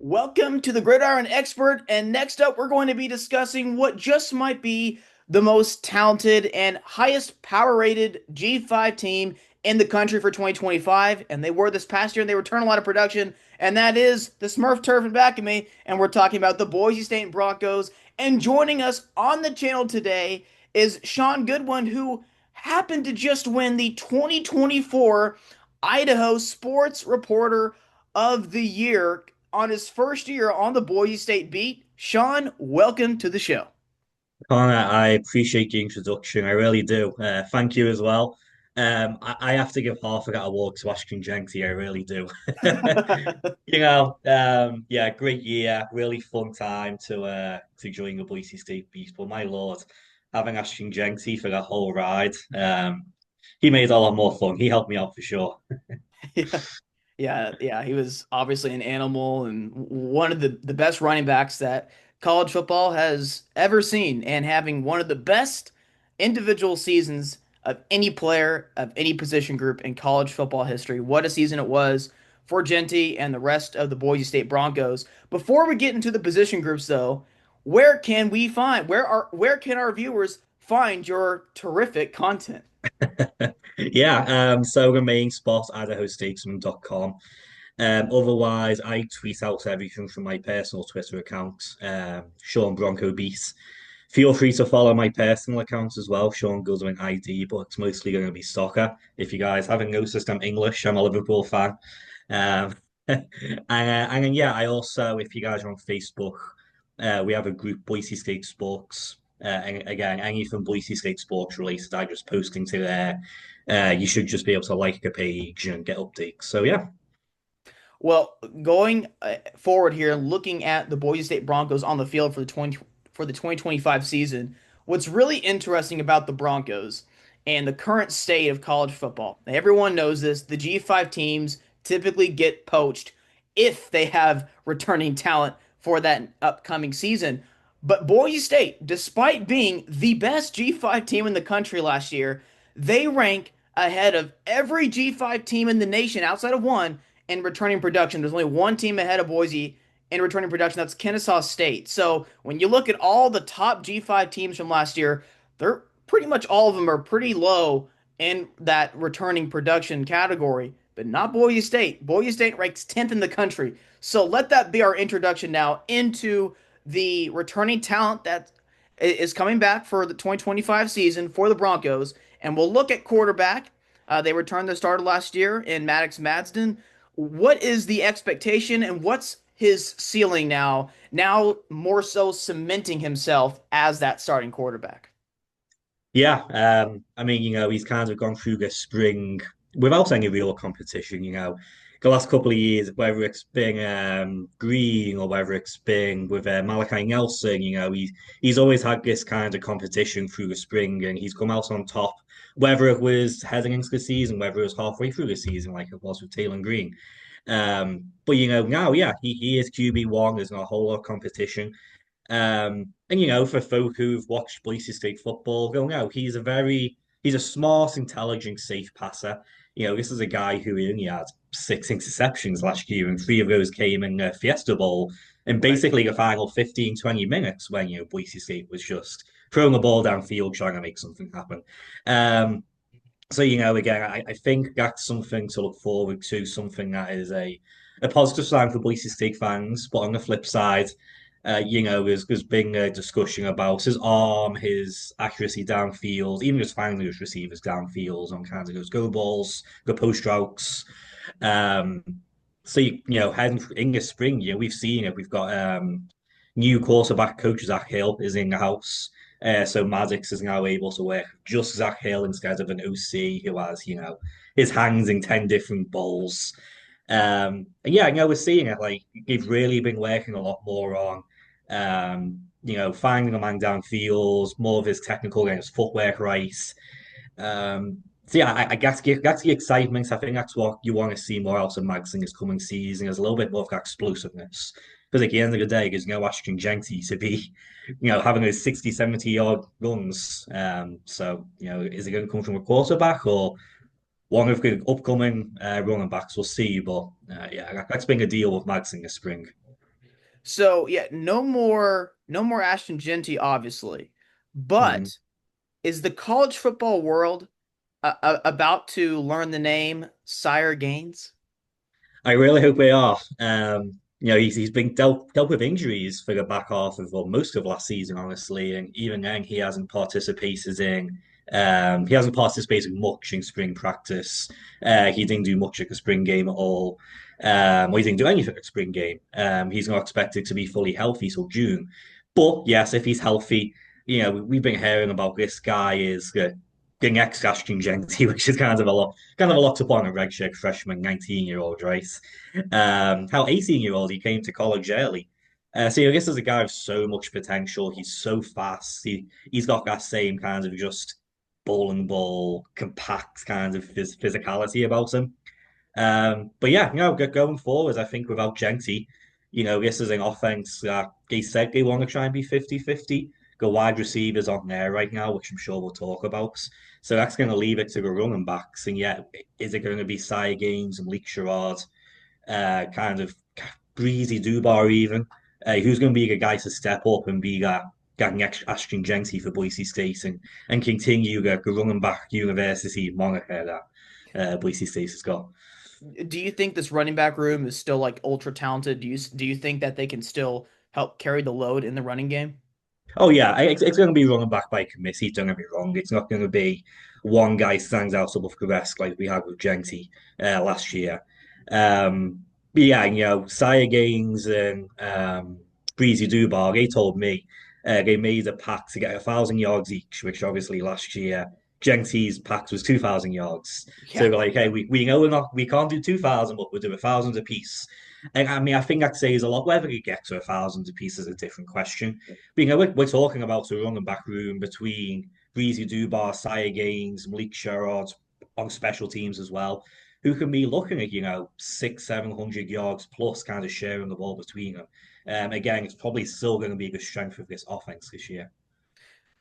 Welcome to the Gridiron Expert, and next up, we're going to be discussing what just might be the most talented and highest power rated G5 team in the country for 2025. And they were this past year, and they returned a lot of production, and that is the Smurf Turf in back of me. And we're talking about the Boise State Broncos. And joining us on the channel today is Sean Goodwin, who happened to just win the 2024 Idaho Sports Reporter of the Year on his first year on the Boise State beat. Sean, welcome to the show. Connor, I appreciate the introduction. I really do. Thank you as well. I have to give half a cat award to Ashton Jenky. I really do. Yeah, great year, really fun time to join the Boise State Beast. But my lord, having Ashton Jenky for that whole ride, he made it a lot more fun. He helped me out for sure. Yeah. Yeah. He was obviously an animal and one of the best running backs that college football has ever seen, and having one of the best individual seasons of any player of any position group in college football history. What a season it was for Genty and the rest of the Boise State Broncos. Before we get into the position groups though, where can our viewers find your terrific content? So the main spot, idahostatesman.com. Otherwise, I tweet out everything from my personal Twitter account, Sean Bronco Beat. Feel free to follow my personal account as well, Sean Goodwin ID, but it's mostly going to be soccer. If you guys haven't noticed, I'm English. I'm a Liverpool fan. Um, and then, yeah, I also, if you guys are on Facebook, we have a group, Boise State Sports. And again, anything Boise State Sports related, I just posting to there. You should just be able to like a page and get updates. So, yeah. Well, going forward here, looking at the Boise State Broncos on the field for the 2025 season, what's really interesting about the Broncos and the current state of college football. Everyone knows this. The G5 teams typically get poached if they have returning talent for that upcoming season. But Boise State, despite being the best G5 team in the country last year, they rank ahead of every G5 team in the nation outside of one in returning production. There's only one team ahead of Boise in returning production. That's Kennesaw State. So when you look at all the top G5 teams from last year, they're pretty much all of them are pretty low in that returning production category, but not Boise State. Boise State ranks 10th in the country. So let that be our introduction now into the returning talent that is coming back for the 2025 season for the Broncos. And we'll look at quarterback. They returned the starter last year in Maddox Madsden. What is the expectation and what's his ceiling now? Now more so cementing himself as that starting quarterback. I mean, he's kind of gone through the spring without any real competition, The last couple of years, whether it's been Green or whether it's been with Malachi Nelson, he's always had this kind of competition through the spring and he's come out on top, whether it was heading into the season, whether it was halfway through the season, like it was with Taylor Green. But now, yeah, he is QB1. There's not a whole lot of competition. And for folk who've watched Boise State football, go no, he's a smart, intelligent, safe passer. This is a guy who only had 6 interceptions last year, and three of those came in the Fiesta Bowl. And Right. basically the final 15, 20 minutes when, Boise State was just throwing the ball downfield, trying to make something happen. So, again, I think that's something to look forward to, something that is a positive sign for Boise State fans. But on the flip side, there's been a discussion about his arm, his accuracy downfield, even just finding his receivers downfield on kind of those go balls, the post routes. Um, heading in the spring, we've seen it. We've got new quarterback coach Zach Hill is in the house. So Maddox is now able to work just Zach Hill instead of an OC who has, his hands in 10 different bowls. And yeah, we're seeing it. Like they've really been working a lot more on finding a man downfield, more of his technical and his footwork right. So yeah, I guess that's the excitement. I think that's what you want to see more out of Mags in this coming season. There's a little bit more of that explosiveness. Because at the end of the day, there's no Ashton Jenky to be, having those 60, 70 yard runs. So, is it going to come from a quarterback or one of the upcoming running backs? We'll see. But yeah, that's been a deal with Mags in the spring. So yeah, no more Ashton Genty, obviously. Mhm. But is the college football world about to learn the name Sire Gaines? I really hope they are. He's been dealt with injuries for the back half of well, most of last season, honestly, and even then he hasn't participated much in spring practice. He didn't do much at the spring game at all. He didn't do anything at the spring game. He's not expected to be fully healthy till June. But yes, if he's healthy, we've been hearing about this guy is the next Ashton Genty, which is kind of a lot to put on a redshirt freshman, 19-year-old, right? How 18-year-old he came to college early. So I guess there's a guy with so much potential. He's so fast. He's got that same kind of just bowling ball, compact kind of physicality about him. But yeah, going forward, I think without Genty, this is an offense that they said they want to try and be 50-50. The wide receivers aren't there right now, which I'm sure we'll talk about. So that's going to leave it to the running backs. And yet, is it going to be Cy Gaines and Leek Sherrod, kind of Breezy Dubar even? Who's going to be the guy to step up and be that next Ashton Genty for Boise State and continue the running back university moniker that Boise State has got? Do you think this running back room is still like ultra talented? Do you think that they can still help carry the load in the running game? Oh yeah, it's going to be running back by committee. Don't get me wrong. It's not going to be one guy stands out above the rest like we had with Genty last year. But yeah, Sire Gaines and Breezy Dubar, they told me they made a pact to get 1,000 yards each, which obviously last year Genty's pact was 2,000 yards. So Yeah, we're like, hey, we know we can't do 2,000, but we'll do 1,000 apiece. And I mean, I think that says a lot. Whether you get to 1,000 apiece is a different question. But, we're talking about a running back room between Breezy Dubar, Sire Gaines, Malik Sherrod on special teams as well, who can be looking at, 700 yards plus kind of sharing the ball between them. Again, it's probably still going to be the strength of this offense this year.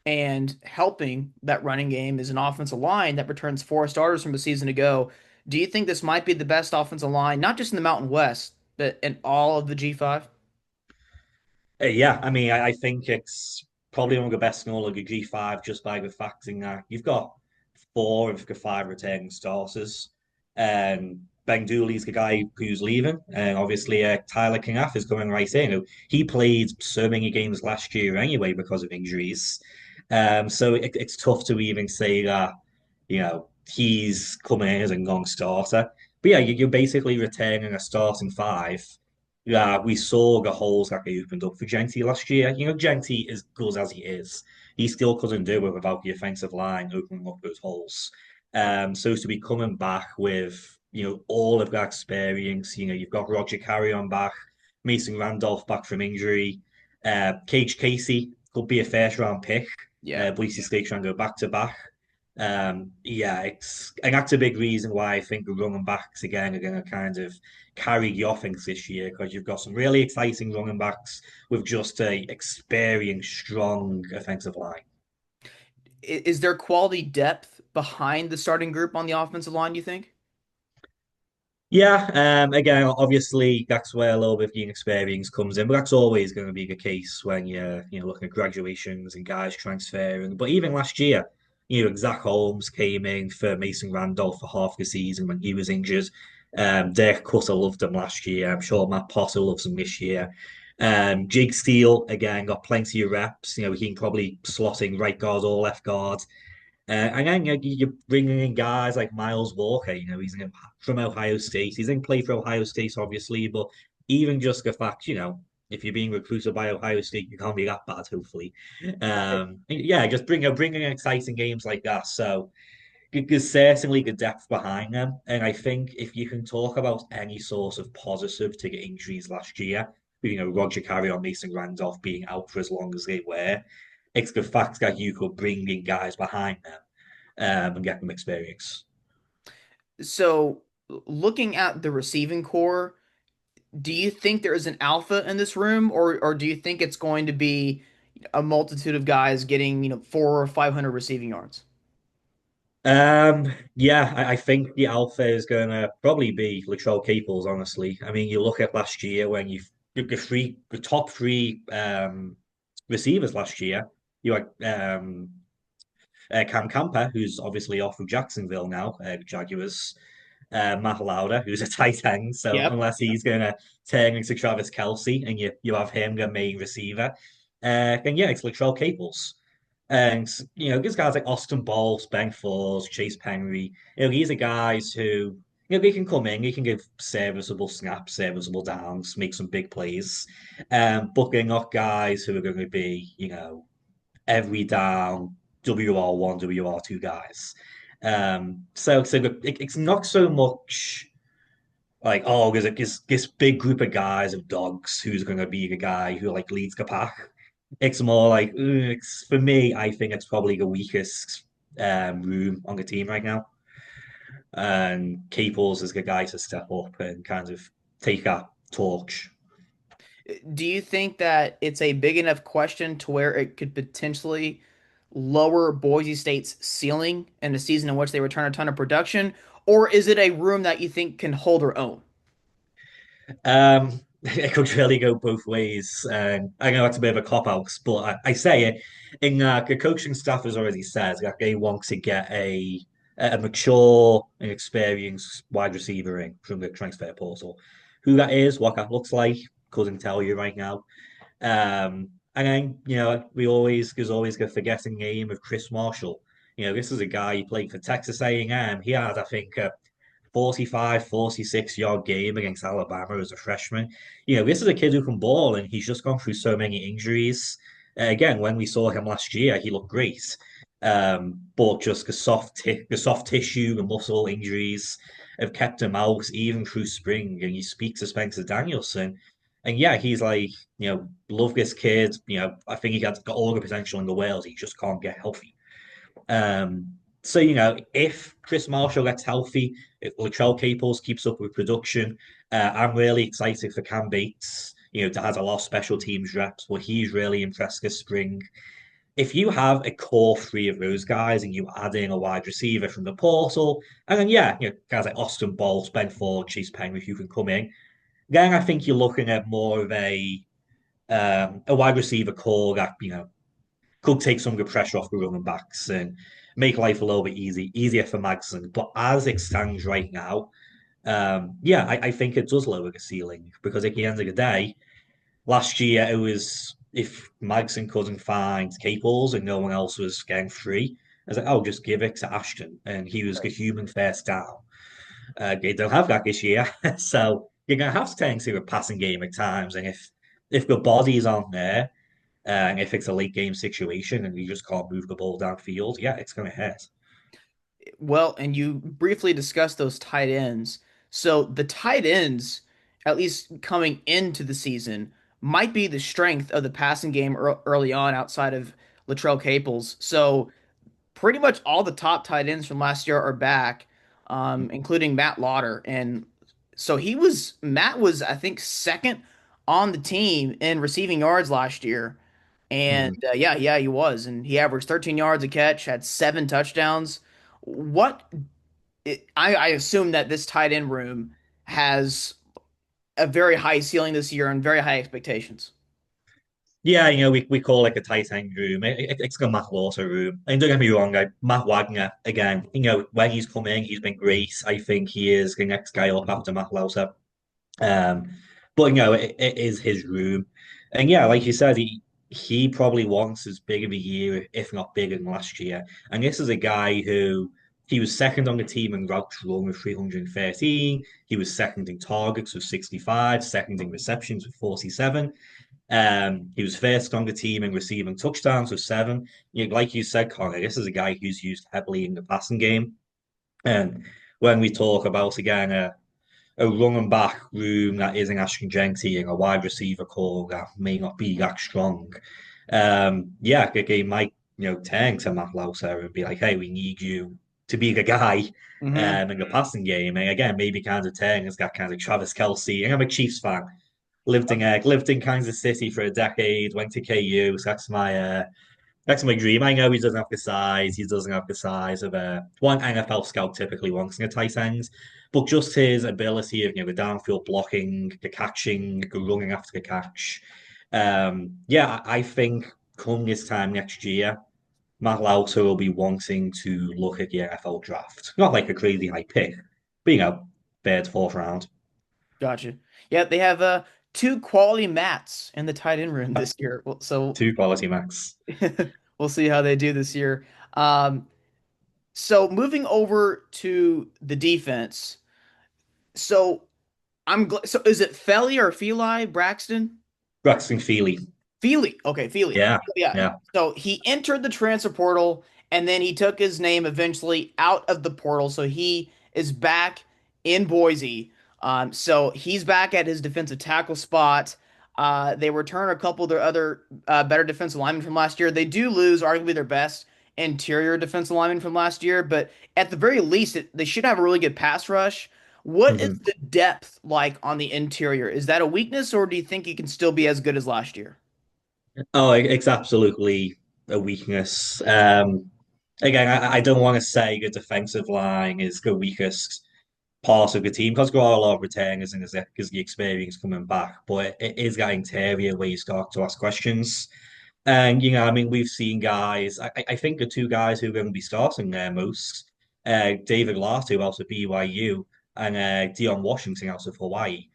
and helping that running game is an offensive line that returns four starters from a season ago. Do you think this might be the best offensive line, not just in the Mountain West, but in all of the G5? Yeah, I mean, I think it's probably one of the best in all of the G5 just by the fact that you've got four of the five returning starters. Ben Dooley's the guy who's leaving, and obviously Tyler Kingath is coming right in. He played so many games last year anyway because of injuries. So it's tough to even say that, he's coming in as a non-starter. But yeah, you're basically returning a starting five. Yeah, we saw the holes that they opened up for Genty last year. Genty, as good as he is, he still couldn't do it without the offensive line opening up those holes. So to be coming back with, all of that experience, you've got Roger Carrion back, Mason Randolph back from injury, Cage Casey could be a first round pick. Yeah. Boise State trying to go back to back. Yeah, and that's a big reason why I think the running backs again are going to kind of carry the offense this year because you've got some really exciting running backs with just a experienced, strong offensive line. Is there quality depth behind the starting group on the offensive line, you think? Yeah, again, obviously that's where a little bit of the inexperience comes in, but that's always going to be the case when you're, looking at graduations and guys transferring. But even last year, Zach Holmes came in for Mason Randolph for half the season when he was injured. Derek Cutter loved him last year. I'm sure Matt Potter loves him this year. Jake Steele, again, got plenty of reps. He can probably slot in right guard or left guard. And then you're bringing in guys like Miles Walker. From Ohio State. He didn't play for Ohio State, obviously, but even just the fact, if you're being recruited by Ohio State, you can't be that bad, hopefully. Yeah, just bringing exciting games like that. So there's certainly the depth behind them. And I think if you can talk about any sort of positive to the injuries last year, Roger Carrion, Mason Randolph being out for as long as they were, it's the fact that you could bring in guys behind them and get them experience. So, looking at the receiving core, do you think there is an alpha in this room, or do you think it's going to be a multitude of guys getting, 400 or 500 receiving yards? Yeah, I think the alpha is going to probably be Latrell Caples, honestly. I mean, you look at last year when the top three receivers last year. You had Cam Camper, who's obviously off with Jacksonville now, Jaguars. Matt Lauda, who's a tight end. So Yep. unless he's going to turn into Travis Kelsey and you have him the main receiver, then yeah, it's Latrell Caples. And these guys like Austin Balls, Ben Forbes, Chase Penry, these are guys who they can come in, they can give serviceable snaps, serviceable downs, make some big plays. But they're not guys who are going to be, every down WR1, WR2 guys. So it's not so much like, oh, there's this big group of guys of dogs who's going to be the guy who like leads the pack. It's more like, it's for me, I think it's probably the weakest room on the team right now. And Caples is the guy to step up and kind of take that torch. Do you think that it's a big enough question to where it could potentially lower Boise State's ceiling in a season in which they return a ton of production? Or is it a room that you think can hold their own? It could really go both ways. I know it's a bit of a cop out, but I say it in the coaching staff has already said that they want to get a mature and experienced wide receiver in from the transfer portal. Who that is, what that looks like, couldn't tell you right now. And then there's always the forgetting name of Chris Marshall. This is a guy who played for Texas A&M. He had, I think, 45, 46-yard game against Alabama as a freshman. This is a kid who can ball, and he's just gone through so many injuries. Again, when we saw him last year, he looked great. But just the soft tissue, the muscle injuries have kept him out even through spring. And you speak to Spencer Danielson, and yeah, he's like, love this kid. I think he got all the potential in the world. He just can't get healthy. So, if Chris Marshall gets healthy, if Latrell Caples keeps up with production, I'm really excited for Cam Bates, to has a lot of special teams reps, but he's really impressed this spring. If you have a core three of those guys and you add in a wide receiver from the portal, and then, yeah, guys like Austin Bolt, Ben Ford, Chase Penrith, you can come in, then I think you're looking at more of a wide receiver core that, could take some of the pressure off the running backs and make life a little bit easier for Magson. But as it stands right now, yeah, I think it does lower the ceiling because at the end of the day, last year it was if Magson couldn't find Caples and no one else was getting free, I was like, oh, just give it to Ashton, and he was the human first down. They don't have that this year, so you're gonna have to turn to a passing game at times, and if the bodies aren't there, and if it's a late game situation and you just can't move the ball downfield, yeah, it's going to hurt. Well, and you briefly discussed those tight ends. So the tight ends, at least coming into the season, might be the strength of the passing game early on outside of Latrell Caples. So pretty much all the top tight ends from last year are back, including Matt Lauder. And so Matt was, I think, second on the team in receiving yards last year. And Mm. yeah, he was. And he averaged 13 yards a catch, had 7 touchdowns. What I assume that this tight end room has a very high ceiling this year and very high expectations. Yeah, we call it a tight end room. It's a Matt Lauter room. And don't get me wrong, Matt Wagner, again, when he's come in, he's been great. I think he is the next guy up after Matt Lauter. Um, but it is his room, and yeah, like you said, he probably wants as big of a year, if not bigger than last year. And this is a guy who he was second on the team in routes run with 313. He was second in targets with 65, second in receptions with 47. He was first on the team in receiving touchdowns with 7. Like you said, Connor, this is a guy who's used heavily in the passing game. And when we talk about again a running back room that isn't Ashton Jeanty and a wide receiver core that may not be that strong. Yeah, they might, turn to Matt Lauser and be like, hey, we need you to be the guy Hmm. in the passing game. And again, maybe kind of turn as that kind of Travis Kelsey. And I'm a Chiefs fan. Lived in Kansas City for a decade, went to KU. So that's my dream. I know he doesn't have the size. He doesn't have the size of one NFL scout typically wants in a tight end. but just his ability of the downfield blocking, the catching, the running after the catch. Yeah, I think come this time next year, Matt Lauter will be wanting to look at the NFL draft. Not like a crazy high pick, but third, fourth round. Gotcha. Yeah, they have two quality mats in the tight end room this year. So Two quality max. we'll see how they do this year. Um, so moving over to the defense. So so is it Felly or Feli Braxton? Braxton Feely. Feely. Okay, Feely. Yeah, Yeah. yeah. So he entered the transfer portal and then he took his name eventually out of the portal. So he is back in Boise. So he's back at his defensive tackle spot. They return a couple of their other better defensive linemen from last year. They do lose arguably their best interior defensive lineman from last year, but at the very least, they should have a really good pass rush. What is Mhm. the depth like on the interior? Is that a weakness, or do you think it can still be as good as last year? Oh, it's absolutely a weakness. Again, I don't want to say the defensive line is the weakest part of the team because there are a lot of returners and there's the experience coming back, but it is that interior where you start to ask questions. And I mean, we've seen guys. I think the two guys who are going to be starting there most, David Latu out of BYU and Dion Washington out of Hawaii.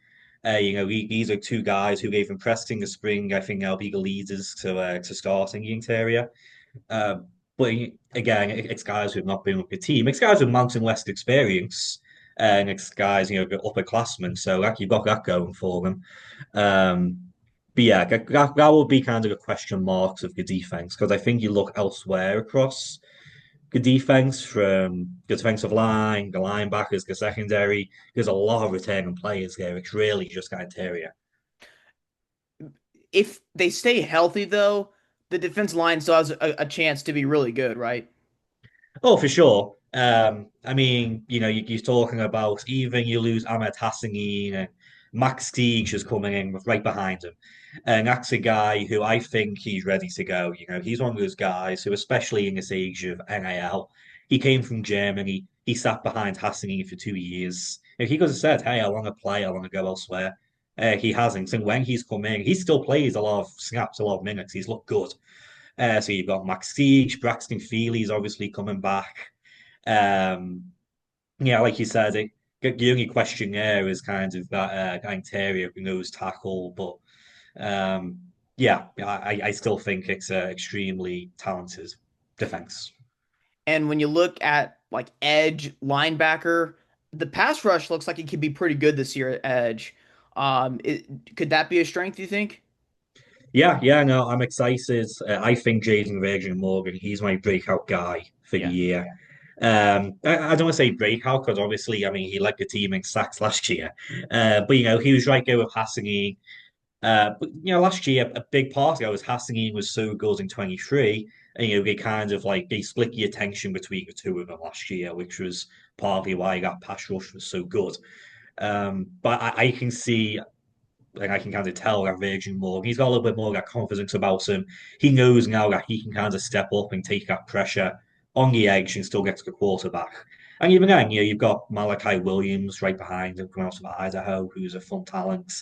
These are two guys who they've impressed in the spring. I think they'll be the leaders to start in the interior. But again, it's guys who've not been with the team. It's guys with Mountain West experience, and it's guys the upperclassmen. So like you've got that going for them. Um, but yeah, that will be kind of the question marks of the defense because I think you look elsewhere across the defense from the defensive line, the linebackers, the secondary. There's a lot of returning players there. It's really just that interior. If they stay healthy, though, the defense line still has a chance to be really good, right? Oh, for sure. I mean, you're talking about even you lose Ahmed Hassanin and Max Teague is coming in right behind him. And that's a guy who I think he's ready to go. He's one of those guys who, especially in this age of NIL, he came from Germany. He sat behind Hassanin for 2 years. If he could have said, "Hey, I want to play. I want to go elsewhere," he hasn't. And when he's come in, he still plays a lot of snaps, a lot of minutes. He's looked good. So you've got Max Siege, Braxton Feely's obviously coming back. Um, yeah, like you said, the only question there is kind of that interior nose tackle, but yeah, I still think it's an extremely talented defense. And when you look at like edge linebacker, the pass rush looks like it could be pretty good this year at edge. Could that be a strength, you think? Yeah, yeah, no, I'm excited. I think Jaden Virgin Morgan, he's my breakout guy for the Yeah. year. I don't want to say breakout because obviously, I mean, he led the team in sacks last year. But he was right there with Hassani. But last year a big part of that was Hassani was so good in 23, and they kind of like they split the attention between the two of them last year, which was partly why that pass rush was so good. But I can see and I can kind of tell that Virgin more. He's got a little bit more of that confidence about him. He knows now that he can kind of step up and take that pressure on the edge and still get to the quarterback. And even then, you've got Malachi Williams right behind him coming out of Idaho, who's a fun talent.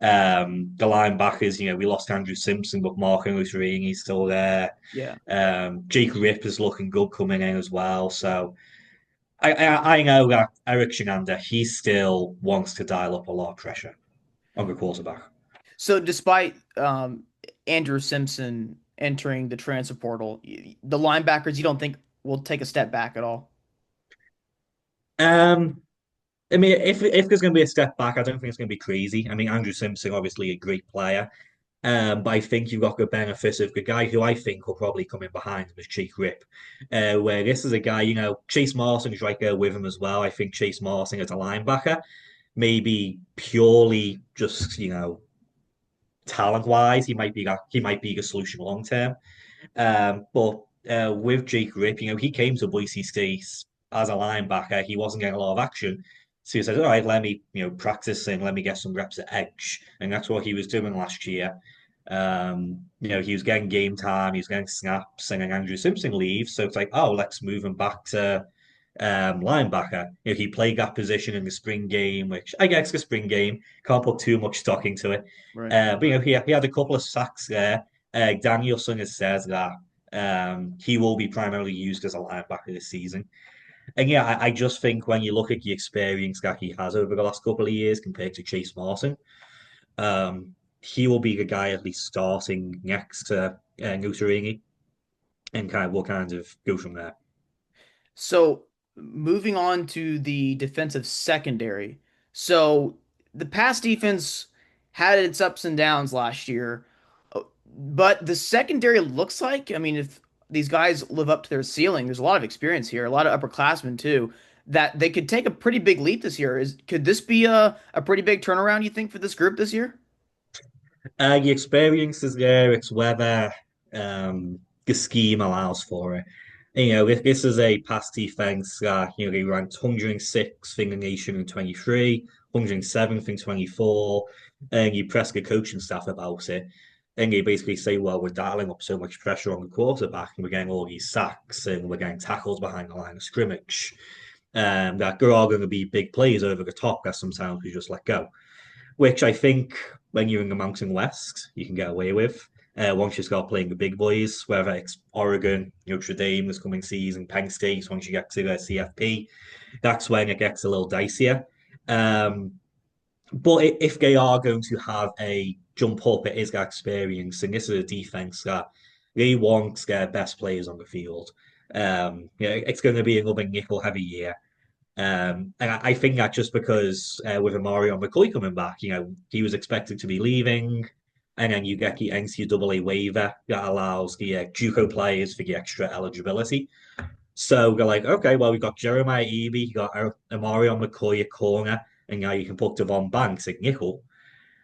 The linebackers, we lost Andrew Simpson, but Mark He's still there. Yeah. Jake Ripp is looking good coming in as well. So I know that Eric Shenander, he still wants to dial up a lot of pressure on the quarterback. So despite Andrew Simpson entering the transfer portal, the linebackers you don't think will take a step back at all? Um, I mean, if there's going to be a step back, I don't think it's going to be crazy. I mean, Andrew Simpson, obviously a great player, but I think you've got the benefit of the guy who I think will probably come in behind him is Chase Rip, where this is a guy, Chase Martin is right there with him as well. I think Chase Martin as a linebacker, maybe purely just talent wise, he might be the solution long term. But with Jake Rip, he came to Boise State as a linebacker. He wasn't getting a lot of action. So he said, all right, let me, practice and let me get some reps at edge. And that's what he was doing last year. He was getting game time, he was getting snaps, and then Andrew Simpson leaves. So it's like, oh, let's move him back to linebacker. He played that position in the spring game, which I guess the spring game can't put too much stock into it. Right. But he had a couple of sacks there. Danielson has said that he will be primarily used as a linebacker this season. And yeah, I just think when you look at the experience that he has over the last couple of years compared to Chase Martin, he will be the guy at least starting next to Nusarini, and kind of will kind of go from there. So moving on to the defensive secondary. So the pass defense had its ups and downs last year, but the secondary looks like, I mean, if these guys live up to their ceiling, there's a lot of experience here, a lot of upperclassmen too, that they could take a pretty big leap this year. Could this be a pretty big turnaround, you think, for this group this year? The experience is there. It's whether um, the scheme allows for it. If this is a pass defense that, they ranked 106th in the nation in 23, 107th in 24, and you press the coaching staff about it, and they basically say, well, we're dialing up so much pressure on the quarterback, and we're getting all these sacks, and we're getting tackles behind the line of scrimmage, that there are going to be big plays over the top that sometimes we just let go, which I think when you're in the Mountain West, you can get away with. Once you start playing the big boys, whether it's Oregon, Notre Dame this coming season, Penn State, once you get to the CFP, that's when it gets a little dicier. Um, but if they are going to have a jump up, it is that experience, and this is a defense that they want their best players on the field. It's going to be another nickel heavy year. And I think that just because with Mario McCoy coming back, he was expected to be leaving, and then you get the NCAA waiver that allows the JUCO players for the extra eligibility. So they're like, okay, well, we've got Jeremiah Eby, you got Mario McCoy at corner, and now you can put Devon Banks at nickel.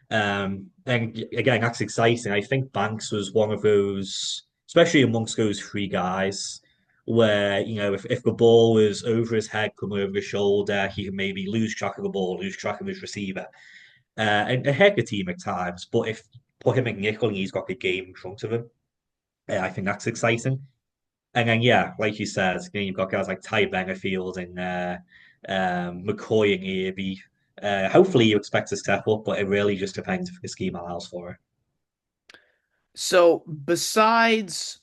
And again, that's exciting. I think Banks was one of those, especially amongst those three guys, where, if the ball was over his head, coming over his shoulder, he could maybe lose track of the ball, lose track of his receiver, and heck the team at times. But if put him at nickel and he's got the game in front of him, I think that's exciting. And then, yeah, like you said, you've got guys like Ty Benefield and McCoy and Eby. Hopefully, you expect to step up, but it really just depends if the scheme allows for it. So besides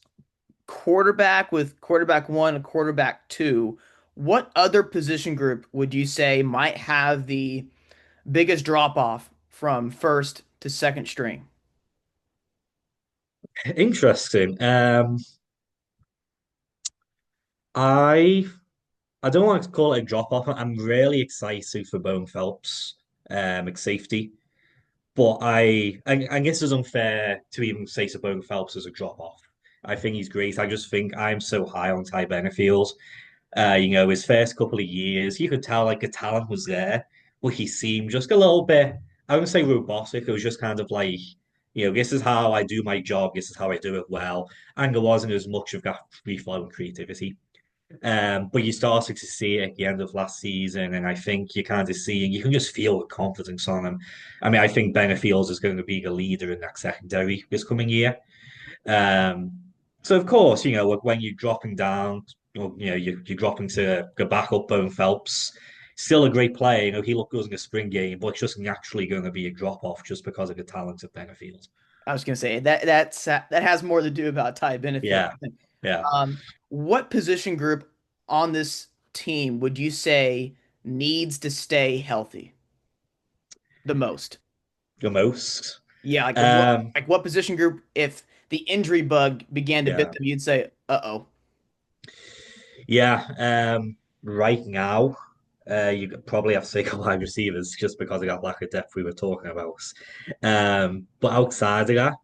quarterback with quarterback one and quarterback two, what other position group would you say might have the biggest drop off from first to second string? Interesting. I I don't want to call it a drop off. I'm really excited for Bone Phelps, at safety. But I guess it's unfair to even say Sabone Phelps as a drop off. I think he's great. I just think I'm so high on Ty Benefield. His first couple of years, you could tell like the talent was there, but he seemed just a little bit, I wouldn't say robotic. It was just kind of like, this is how I do my job. This is how I do it well. And there wasn't as much of that free flowing creativity. But you started to see it at the end of last season, and I think you're kind of seeing, you can just feel the confidence on him. I mean, I think Benefields is going to be the leader in that secondary this coming year. Um, so of course, when you're dropping down, you're dropping to go back up Bone Phelps. Still a great player. He looked good in the spring game, but it's just naturally going to be a drop off just because of the talent of Benefield. I was gonna say that has more to do about Ty Benefield. Yeah, yeah. What position group on this team would you say needs to stay healthy the most? The most. Yeah, Um, like what position group, if the injury bug began to bit yeah. them, you'd say, uh-oh. Yeah, right now, you probably have to take a wide receivers just because of that lack of depth we were talking about. But outside of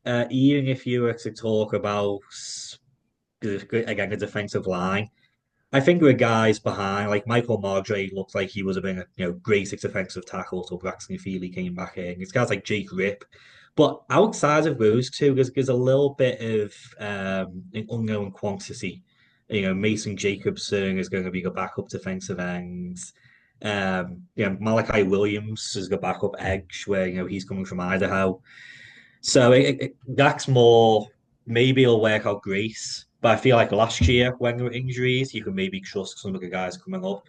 that, even if you were to talk about again the defensive line, I think with guys behind, like Michael Mardre looked like he was a bit, great defensive tackle until Braxton Feely came back in. It's guys like Jake Rip. But outside of those two, there's a little bit of an unknown quantity. Mason Jacobson is going to be the backup defensive end. Malachi Williams is the backup edge where, he's coming from Idaho. So that's more, maybe it'll work out great. But I feel like last year when there were injuries, you could maybe trust some of the guys coming up.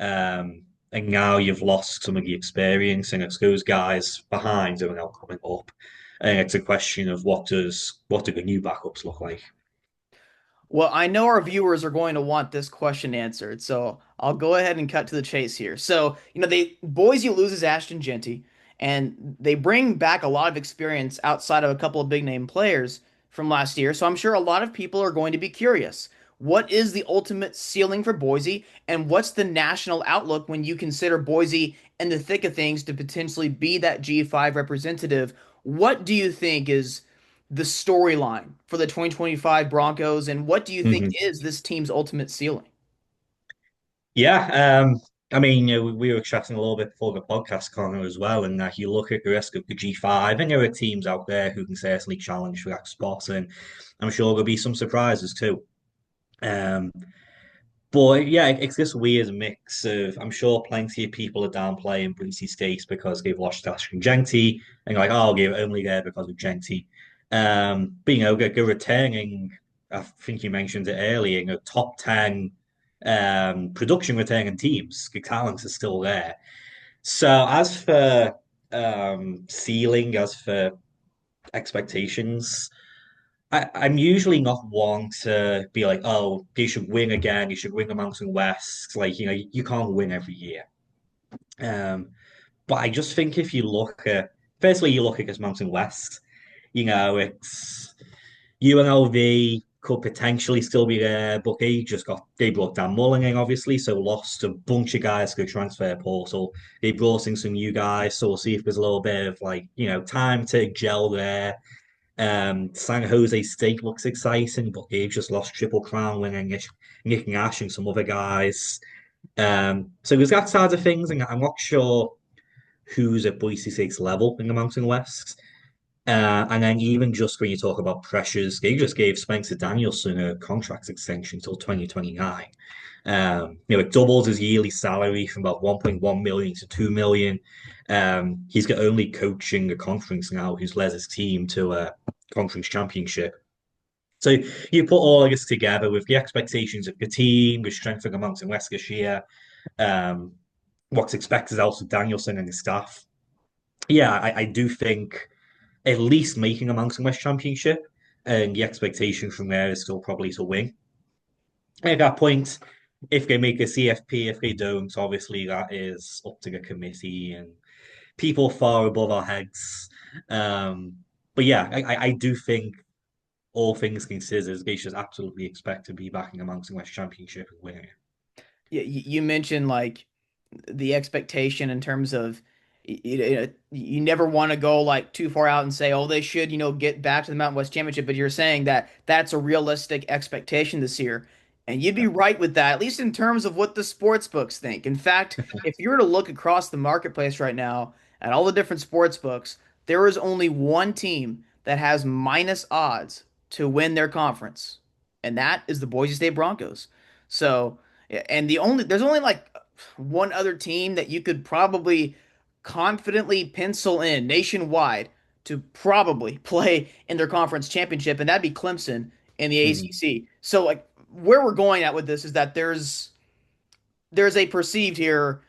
Um, and now you've lost some of the experience, and it's those guys behind who are now coming up. And it's a question of what do the new backups look like? Well, I know our viewers are going to want this question answered, so I'll go ahead and cut to the chase here. So, they Boise loses Ashton Genty, and they bring back a lot of experience outside of a couple of big name players from last year. So I'm sure a lot of people are going to be curious. What is the ultimate ceiling for Boise, and what's the national outlook when you consider Boise in the thick of things to potentially be that G5 representative? What do you think is the storyline for the 2025 Broncos, and what do you think Mhm. is this team's ultimate ceiling? Yeah, I mean, we were chatting a little bit before the podcast, Connor, as well, and you look at the rest of the G5, and there are teams out there who can certainly challenge for that spot, and I'm sure there'll be some surprises too. Um, But yeah, it's this weird mix of I'm sure plenty of people are downplaying Boise State because they've lost Ashton Genty and like, oh, they're only there because of Genty. But they're returning, I think you mentioned it earlier, top 10 production returning teams. The talent is still there. So as for ceiling, as for expectations, I'm usually not one to be like, oh, you should win again. You should win the Mountain West. Like, you can't win every year. Um, but I just think if you look at, firstly, you look at this Mountain West, it's UNLV could potentially still be there, but they brought Dan Mullen in, obviously, so lost a bunch of guys to the transfer portal. They brought in some new guys, so we'll see if there's a little bit of like, time to gel there. San Jose State looks exciting, but they've just lost Triple Crown winning Nick Nash and some other guys. So there's that side of things, and I'm not sure who's at Boise State's level in the Mountain West. And then even just when you talk about pressures, they just gave Spencer Danielson a contract extension until 2029. It doubles his yearly salary from about 1.1 million to 2 million. He's got only coaching a conference now who's led his team to a conference championship. So you put all of this together with the expectations of the team, the strength of the Mountain West this year, um, what's expected out of Danielson and his staff. Yeah, I do think at least making a Mountain West championship, and the expectation from there is still probably to win. At that point, if they make a CFP, if they don't, obviously that is up to the committee and people far above our heads. Um, but yeah, I do think all things considered, they should absolutely expect to be back in the Mountain West Championship and winning it. You mentioned like the expectation in terms of you never want to go like too far out and say, oh, they should, get back to the Mountain West Championship, but you're saying that that's a realistic expectation this year. And you'd be Yeah. right with that, at least in terms of what the sports books think. In fact, if you were to look across the marketplace right now at all the different sports books, there is only one team that has minus odds to win their conference, and that is the Boise State Broncos. So, and there's only like one other team that you could probably confidently pencil in nationwide to probably play in their conference championship, and that'd be Clemson in the Mhm. ACC. So, like, where we're going at with this is that there's a perceived here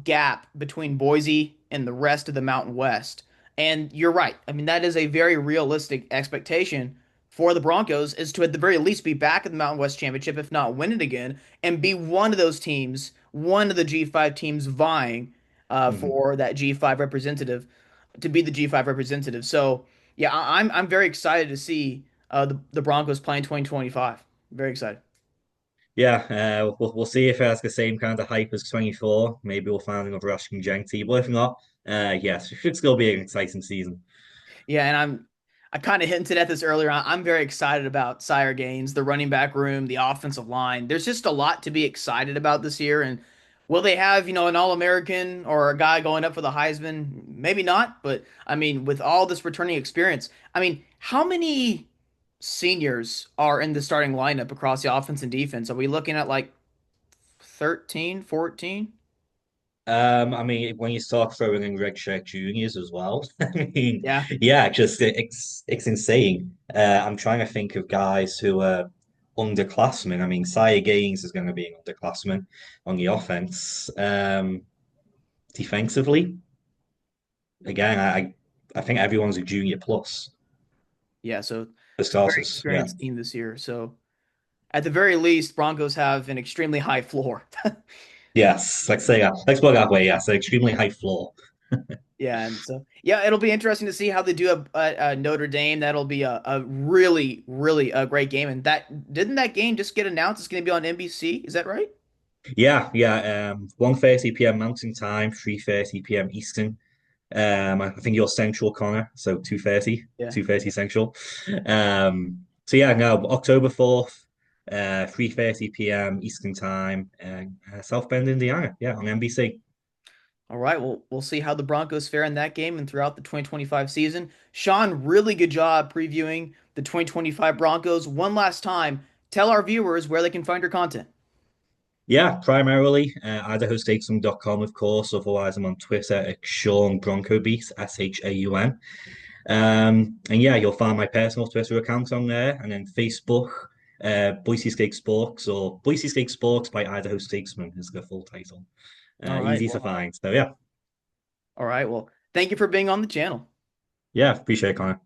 gap between Boise and the rest of the Mountain West. And you're right. I mean, that is a very realistic expectation for the Broncos is to at the very least be back in the Mountain West Championship, if not win it again, and be one of those teams, one of the G5 teams vying Mhm. for that G5 representative to be the G5 representative. So yeah, I'm very excited to see the Broncos playing 2025. Very excited. Yeah, we'll see if it has the same kind of hype as 24. Maybe we'll find another Ashton Genty, but if not, yes, it should still be an exciting season. Yeah, and I kind of hinted at this earlier. I'm very excited about Sire Gaines, the running back room, the offensive line. There's just a lot to be excited about this year. And will they have, an All-American or a guy going up for the Heisman? Maybe not, but I mean, with all this returning experience, I mean, how many seniors are in the starting lineup across the offense and defense? Are we looking at like 13, 14? I mean, when you start throwing in red shirt juniors as well, I mean, Yeah. yeah, just it's insane. I'm trying to think of guys who are underclassmen. I mean, Sire Gaines is going to be an underclassman on the offense. Defensively, again, I think everyone's a junior plus Yeah, so for it's a very starters. Yeah. experienced team this year. So at the very least, Broncos have an extremely high floor. Yes, let's say that. Let's put it that way. Yes, an extremely high floor. Yeah, and so yeah, it'll be interesting to see how they do a Notre Dame. That'll be a really, really a great game. And that didn't that game just get announced? It's going to be on NBC. Is that right? Yeah. 1:30 p.m. Mountain Time, 3:30 p.m. Eastern. I think you're Central, Connor, so Yeah. 2:30 Central. So yeah, no, October 4th, 3:30 p.m. Eastern Time, South Bend, Indiana. Yeah, on NBC. All right. Well, we'll see how the Broncos fare in that game and throughout the 2025 season. Sean, really good job previewing the 2025 Broncos. One last time, tell our viewers where they can find your content. Yeah, primarily IdahoStatesman.com, of course. Otherwise, I'm on Twitter at Sean Bronco Beat, Shaun. And yeah, you'll find my personal Twitter account on there, and then Facebook, Boise State Sports, or Boise State Sports by Idaho Statesman is the full title. All right. Easy to Well, find. So yeah, all right. Well, thank you for being on the channel. yeah, appreciate it, Connor.